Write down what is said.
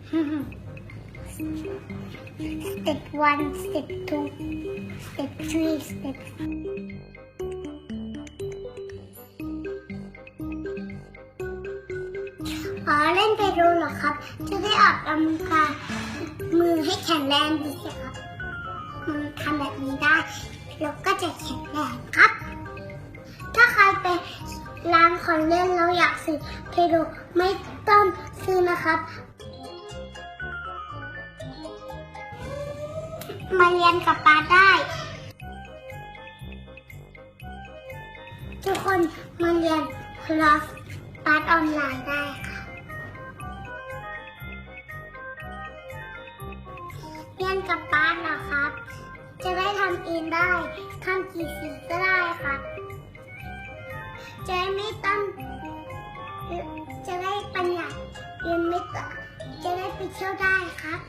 Step 1, Step 2, Step 3, Step เล่นไปดูเหรอครับจะได้ออกกำลังกายมือให้แข็งแรงดีสิครับมันทำแบบนี้ได้แล้วก็จะแข็งแรงครับ ถ้าใครไปร้านของเล่นแล้วอยากซื้อเพโดไม่ต้องซื้อนะครับมาเรียนกับป้าได้ทุกคนมาเรียนคลาสป้าออนไลน์ได้ค่ะเรียนกับป้าเหรอครับจะได้ทำเองได้ทำกี่สีก็ได้ครับจะได้ประหยัดเรียนไม่ต่อจะได้ไปเที่ยวได้ครับ